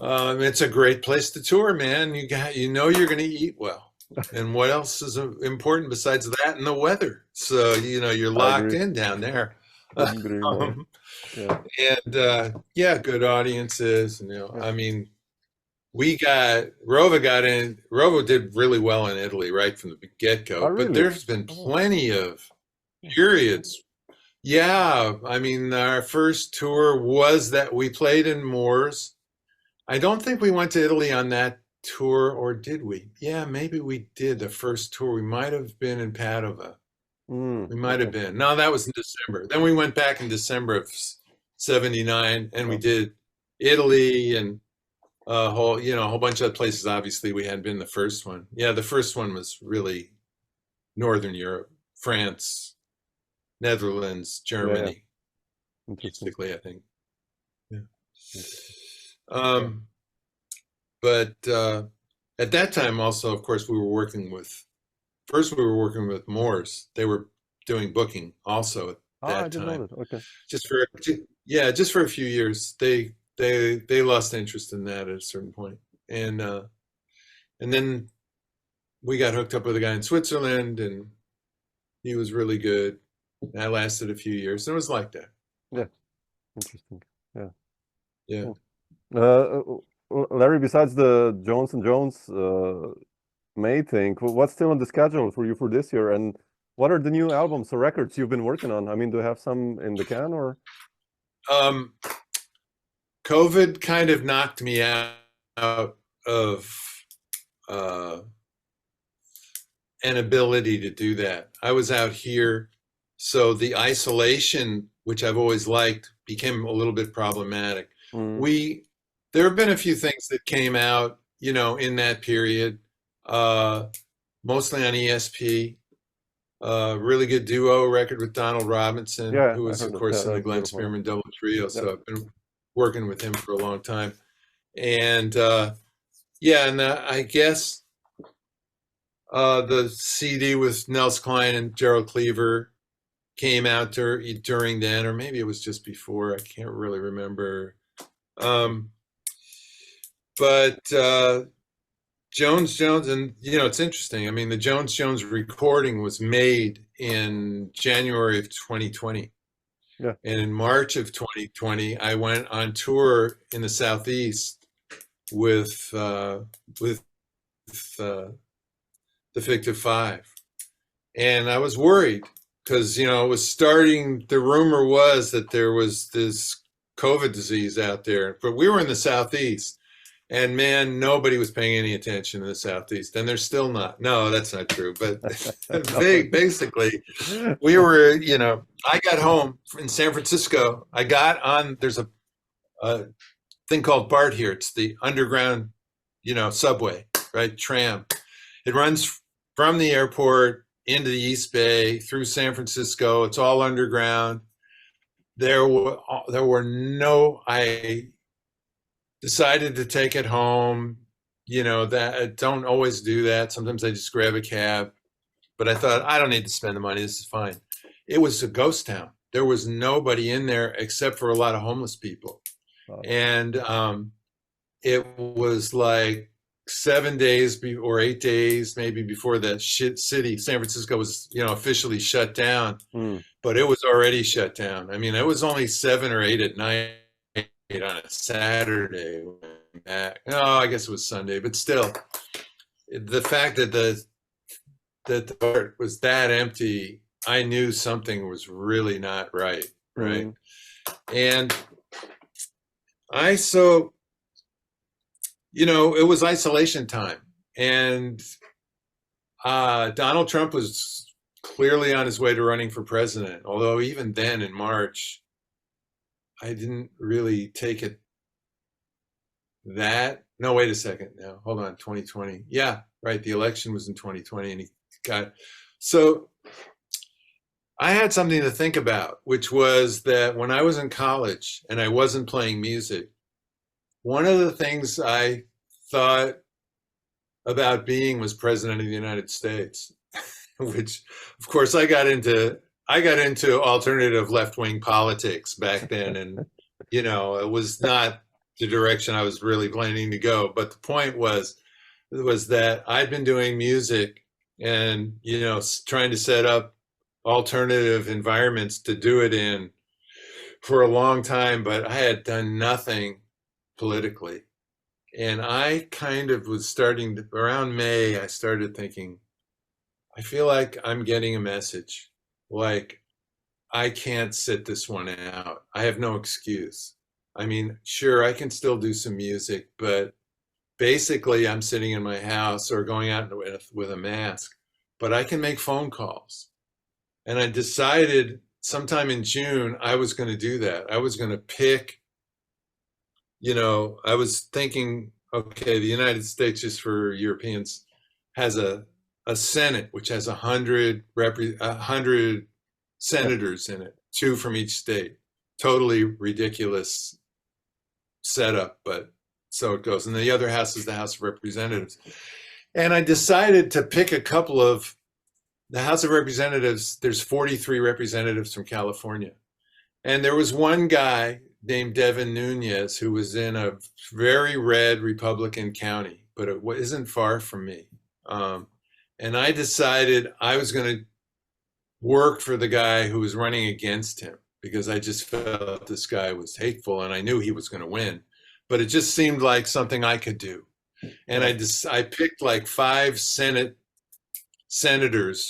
it's a great place to tour, man. You're going to eat well. And what else is important besides that? And the weather. So, you're locked in down there. And good audiences. I mean, Rova did really well in Italy right from the get-go. Really? But there's been plenty of periods. Yeah, I mean, our first tour was that we played in Moors. I don't think we went to Italy on that tour, or did we? Yeah, maybe we did the first tour. We might have been in Padova. We might have been. No, that was in December. Then we went back in December of '79, and we did Italy and a whole bunch of places. Obviously, we hadn't been the first one. Yeah, the first one was really Northern Europe, France, Netherlands, Germany, basically, I think. But at that time, also, of course, we were working with Moors. They were doing booking also at that time. Okay. Just for a few years. They lost interest in that at a certain point. And then we got hooked up with a guy in Switzerland, and he was really good. That lasted a few years. It was like that. Yeah. Interesting. Yeah. Larry, besides the Jones and Jones May thing, what's still on the schedule for you for this year? And what are the new albums or records you've been working on? I mean, do you have some in the can, or? COVID kind of knocked me out of an ability to do that. I was out here, so the isolation, which I've always liked, became a little bit problematic. There have been a few things that came out, in that period, mostly on ESP. Really good duo record with Donald Robinson, who was, of course, in the Glenn Spearman Double Trio. So I've been working with him for a long time. And I guess the CD with Nels Klein and Gerald Cleaver came out during then, or maybe it was just before. I can't really remember. But Jones, and it's interesting. I mean, the Jones recording was made in January of 2020. Yeah. And in March of 2020, I went on tour in the Southeast with the Fictive Five. And I was worried because, it was starting, the rumor was that there was this COVID disease out there, but we were in the Southeast. And man, nobody was paying any attention in the Southeast, and they're still not. No, that's not true. But basically, we were, I got home in San Francisco. I got on, there's a thing called BART here. It's the underground, subway, right? Tram. It runs from the airport into the East Bay through San Francisco. It's all underground. I decided to take it home, that I don't always do that. Sometimes I just grab a cab, but I thought, I don't need to spend the money. This is fine. It was a ghost town. There was nobody in there except for a lot of homeless people. Wow. And it was like 7 days or 8 days, maybe before the city, San Francisco was, officially shut down, but it was already shut down. I mean, it was only 7 or 8 at night on a Saturday. I guess it was Sunday, but still, the fact that the BART was that empty, I knew something was really not right. And it was isolation time, and Donald Trump was clearly on his way to running for president, although even then in March, I didn't really take it no, wait a second now, hold on, 2020. Yeah, right, the election was in 2020, and so I had something to think about, which was that when I was in college and I wasn't playing music, one of the things I thought about being was president of the United States, which of course I got into alternative left-wing politics back then, and it was not the direction I was really planning to go. But the point was that I'd been doing music and trying to set up alternative environments to do it in for a long time, but I had done nothing politically. And I kind of was around May, I started thinking, I feel like I'm getting a message. Like, I can't sit this one out. I have no excuse. I mean, sure, I can still do some music, but basically I'm sitting in my house or going out with a mask, but I can make phone calls. And I decided sometime in June, I was going to do that. I was going to pick, I was thinking, okay, the United States, just for Europeans, has a Senate, which has 100 senators in it, 2 from each state. Totally ridiculous setup, but so it goes. And the other house is the House of Representatives. And I decided to pick a couple of the House of Representatives. There's 43 representatives from California. And there was one guy named Devin Nunes who was in a very red Republican county, but it isn't far from me. And I decided I was going to work for the guy who was running against him, because I just felt this guy was hateful and I knew he was going to win, but it just seemed like something I could do. And I picked like 5 senators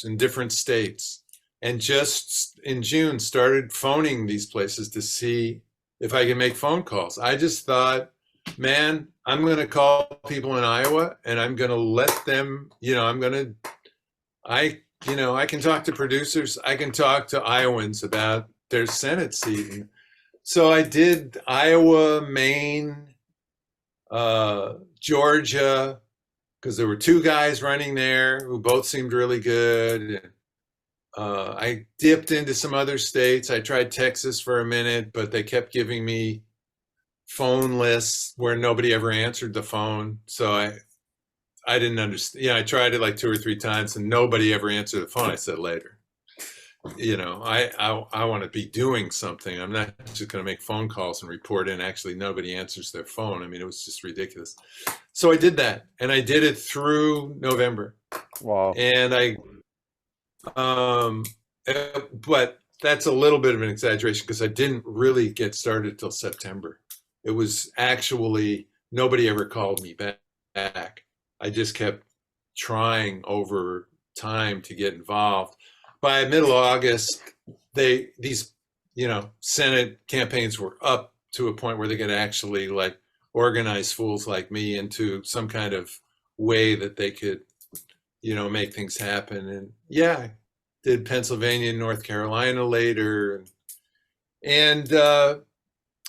in different states, and just in June started phoning these places to see if I could make phone calls. I just thought, man, I'm going to call people in Iowa and I'm going to let them, I can talk to producers. I can talk to Iowans about their Senate seat. And so I did Iowa, Maine, Georgia, because there were 2 guys running there who both seemed really good. I dipped into some other states. I tried Texas for a minute, but they kept giving me phone lists where nobody ever answered the phone. So I didn't understand. I tried it like 2 or 3 times and nobody ever answered the phone. I said later. I want to be doing something. I'm not just going to make phone calls and report in. Actually, nobody answers their phone. I mean, it was just ridiculous. So I did that, and I did it through November. Wow. And but that's a little bit of an exaggeration because I didn't really get started till September. It was actually, nobody ever called me back. I just kept trying over time to get involved. By middle August, these Senate campaigns were up to a point where they could actually like organize fools like me into some kind of way that they could, make things happen. And yeah, did Pennsylvania and North Carolina later. And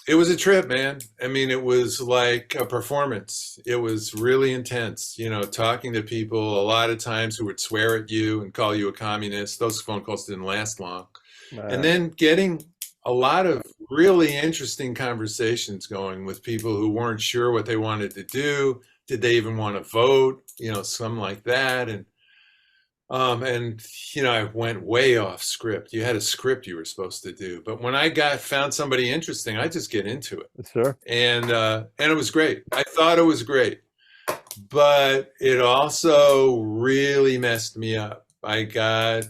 it was a trip, man. I mean, it was like a performance. It was really intense, talking to people a lot of times who would swear at you and call you a communist. Those phone calls didn't last long. And then getting a lot of really interesting conversations going with people who weren't sure what they wanted to do. Did they even want to vote? Something like that. And I went way off script. You had a script you were supposed to do, but when I found somebody interesting, I just get into it. Sure. And it was great. I thought it was great, but it also really messed me up. I got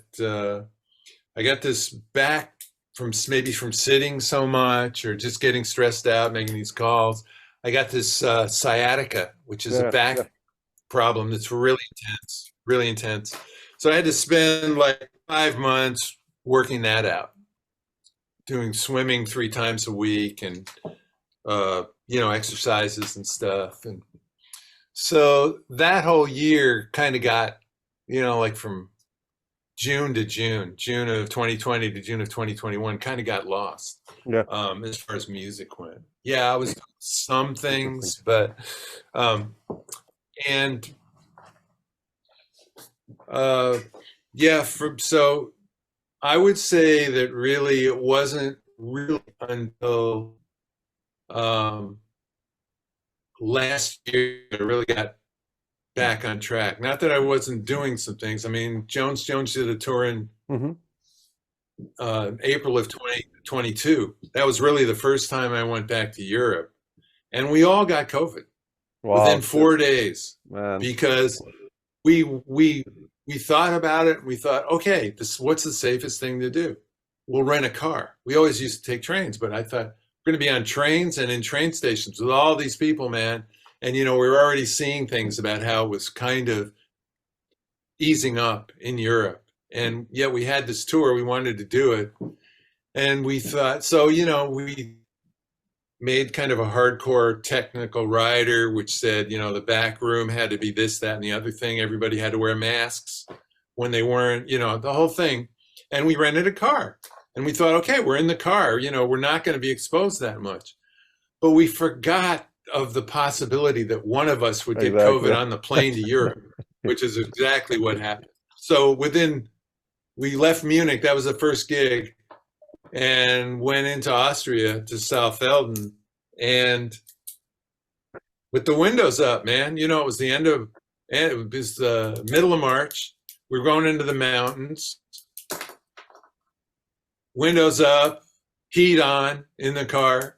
this back from sitting so much or just getting stressed out, making these calls. I got this sciatica, which is a back problem that's really intense. So I had to spend like 5 months working that out, doing swimming 3 times a week and, exercises and stuff. And so that whole year kind of got, like from June of 2020 to June of 2021 kind of got lost. Yeah. As far as music went. Yeah, I was doing some things, but, so I would say that really it wasn't really until last year I really got back on track. Not that I wasn't doing some things. I mean, Jones did a tour in April of 2022. That was really the first time I went back to Europe, and we all got COVID within 4 days. Man. Because we thought about it. We thought, okay, what's the safest thing to do? We'll rent a car. We always used to take trains, but I thought we're going to be on trains and in train stations with all these people, man. And, we were already seeing things about how it was kind of easing up in Europe. And yet we had this tour, we wanted to do it. And we thought, so, we made kind of a hardcore technical rider, which said, the back room had to be this, that, and the other thing. Everybody had to wear masks when they weren't, the whole thing. And we rented a car. And we thought, okay, we're in the car, we're not going to be exposed that much. But we forgot of the possibility that one of us would get COVID on the plane to Europe, which is exactly what happened. So we left Munich, that was the first gig, and went into Austria to Saalfelden, and with the windows up, man, it was the middle of March. We were going into the mountains, windows up, heat on in the car.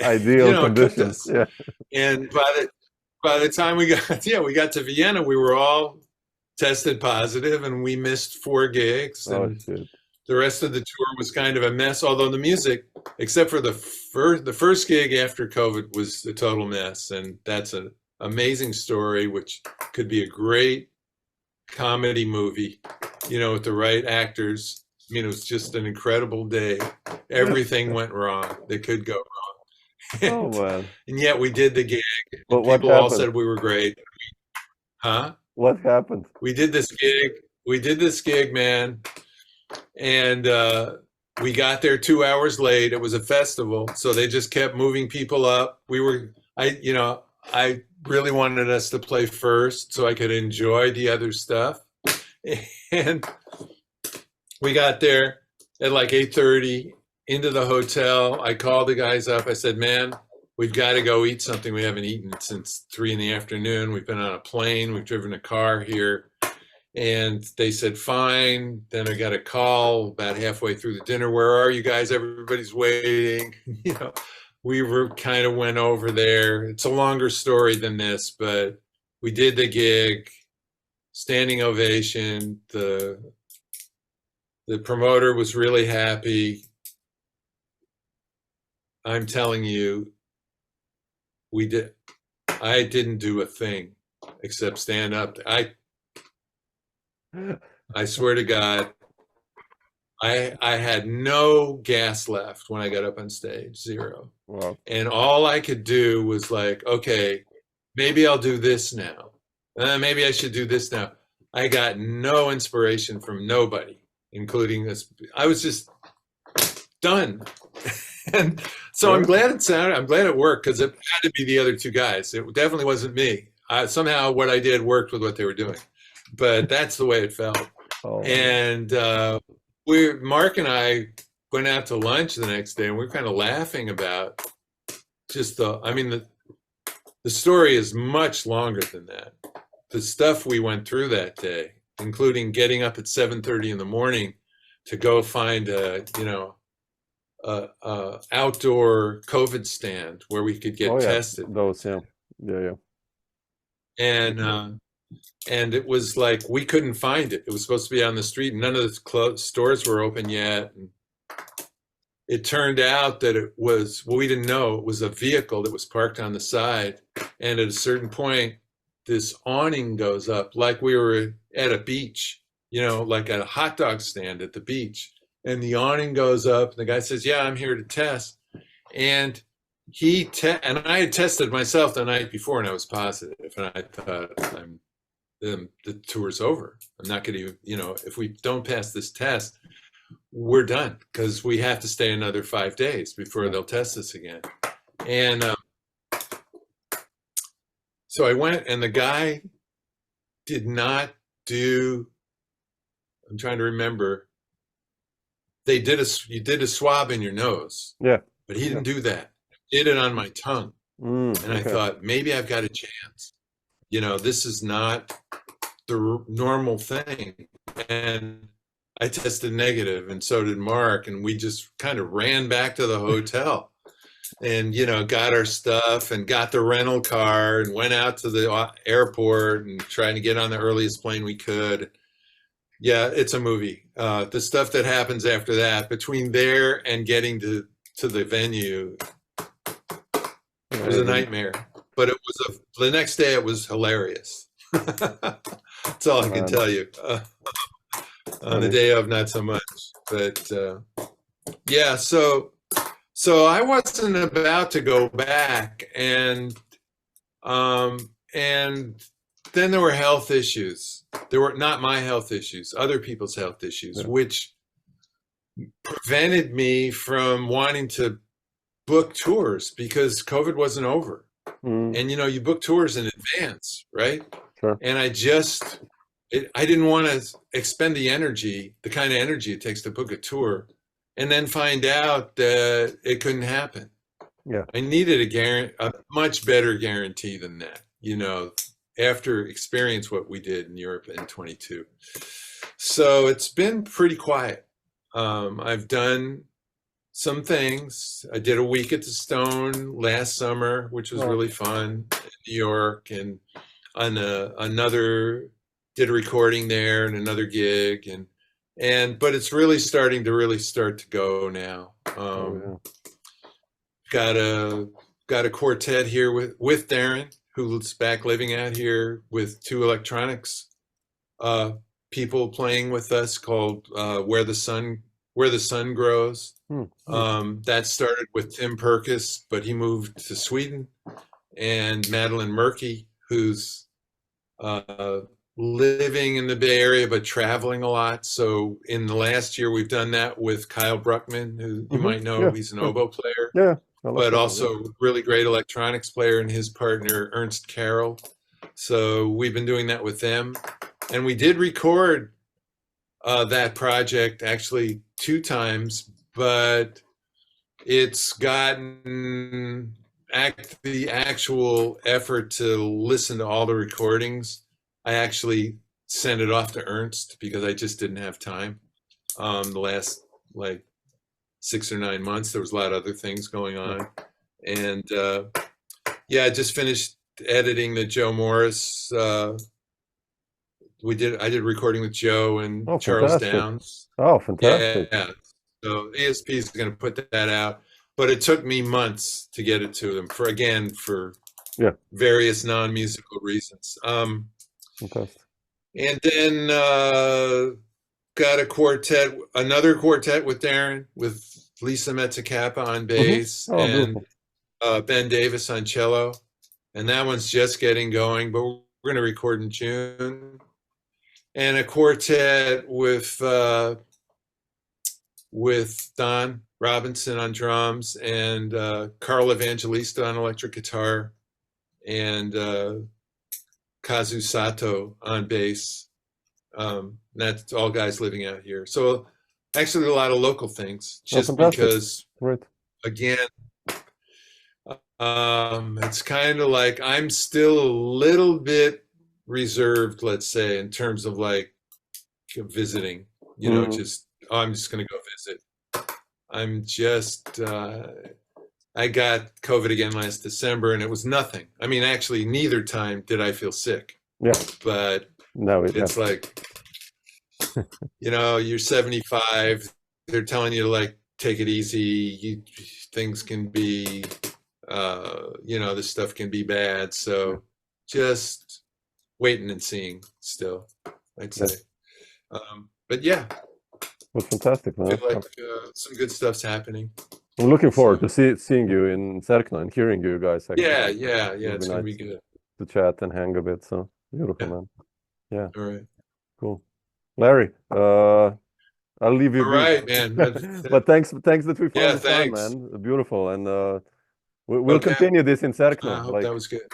Ideal conditions. Yeah. And by the time we got to Vienna, we were all tested positive, and we missed 4 gigs. And the rest of the tour was kind of a mess. Although the music, except for the first gig after COVID, was a total mess. And that's an amazing story, which could be a great comedy movie, with the right actors. I mean, it was just an incredible day. Everything went wrong that could go wrong. And yet we did the gig. But people all said we were great. Huh? What happened? We did this gig, man. And we got there 2 hours late. It was a festival. So they just kept moving people up. I really wanted us to play first so I could enjoy the other stuff. And we got there at like 8:30 into the hotel. I called the guys up. I said, man, we've got to go eat something. We haven't eaten since 3 p.m. We've been on a plane. We've driven a car here. And they said, fine. Then I got a call about halfway through the dinner. Where are you guys? Everybody's waiting. We went over there. It's a longer story than this, but we did the gig, standing ovation. The The promoter was really happy. I'm telling you, I didn't do a thing except stand up. I swear to God, I had no gas left when I got up on stage, zero. Wow. And all I could do was like, okay, maybe I'll do this now. Maybe I should do this now. I got no inspiration from nobody, including this. I was just done. And so I'm glad it worked, because it had to be the other two guys. It definitely wasn't me. Somehow what I did worked with what they were doing, but that's the way it felt. Oh. And Mark and I went out to lunch the next day, and we were kind of laughing about just the story is much longer than that. The stuff we went through that day, including getting up at 7:30 in the morning to go find a outdoor COVID stand where we could get tested. Those, yeah. And it was like we couldn't find it. It was supposed to be on the street, and none of the stores were open yet. And it turned out that it was, well, we didn't know, it was a vehicle that was parked on the side. And at a certain point, this awning goes up like we were at a beach, like at a hot dog stand at the beach. And the awning goes up, and the guy says, "Yeah, I'm here to test." And and I had tested myself the night before, and I was positive. And I thought, the tour's over. I'm not going to, if we don't pass this test, we're done, because we have to stay another 5 days before they'll test us again. And so I went, and the guy did not do, I'm trying to remember, you did a swab in your nose. Yeah. But he didn't do that. He did it on my tongue. And I thought, maybe I've got a chance. This is not the normal thing. And I tested negative, and so did Mark. And we just kind of ran back to the hotel and, got our stuff and got the rental car and went out to the airport and tried to get on the earliest plane we could. Yeah, it's a movie. The stuff that happens after that, between there and getting to the venue, it was a nightmare. But it was the next day it was hilarious. That's all I can tell you. On the day of, not so much. But yeah, so I wasn't about to go back, and then there were health issues. There were not my health issues, other people's health issues, which prevented me from wanting to book tours, because COVID wasn't over. And you book tours in advance, right? Sure. And I didn't want to expend the kind of energy it takes to book a tour, and then find out that it couldn't happen. Yeah. I needed a much better guarantee than that, after experience what we did in Europe in 22. So it's been pretty quiet. I've done some things. I did a week at the Stone last summer, which was really fun, in New York, and did a recording there and another gig, but it's really starting to go now. Got a quartet here with Darren, who's back living out here, with two electronics people playing with us, called Where the Sun Grows. That started with Tim Perkis, but he moved to Sweden, and Madeline Murky, who's living in the Bay Area but traveling a lot. So in the last year, we've done that with Kyle Bruckman, who you might know. He's an oboe player. Yeah. But also really great electronics player, and his partner, Ernst Carroll. So we've been doing that with them. And we did record that project actually 2 times, but it's gotten the actual effort to listen to all the recordings. I actually sent it off to Ernst because I just didn't have time. The last 6 or 9 months, there was a lot of other things going on. And I just finished editing the Joe Morris I did recording with Joe and Oh, Charles fantastic. Downs. Oh, fantastic. Yeah. So ESP is going to put that out, but it took me months to get it to them for Yeah. various non-musical reasons. Fantastic. And then got another quartet with Darren, with Lisa Metzacapa on bass, Oh, and beautiful. Ben Davis on cello. And that one's just getting going, but we're going to record in June. And a quartet with Don Robinson on drums, and Carl Evangelista on electric guitar, and Kazu Sato on bass. That's all guys living out here. So actually a lot of local things, just because, right. Again, it's kind of like I'm still a little bit reserved, let's say, in terms of like visiting, you know, just, oh, I'm just going to go visit. I'm just, I got COVID again last December, and it was nothing. I mean, actually, neither time did I feel sick. Yeah. But no, it's like, you know, you're 75. They're telling you to like take it easy. Things can be, you know, this stuff can be bad. So just waiting and seeing still, I'd say. But yeah. Well, fantastic, man. I feel like some good stuff's happening. I'm looking forward to seeing you in Cerkno and hearing you guys. Actually. Yeah. It's going to be good. To chat and hang a bit. So beautiful, man. Yeah. All right. Cool. Larry, I'll leave you. All right, man. But thanks that we found the time, man. Beautiful. And we'll continue this in Cerkno. I hope that was good.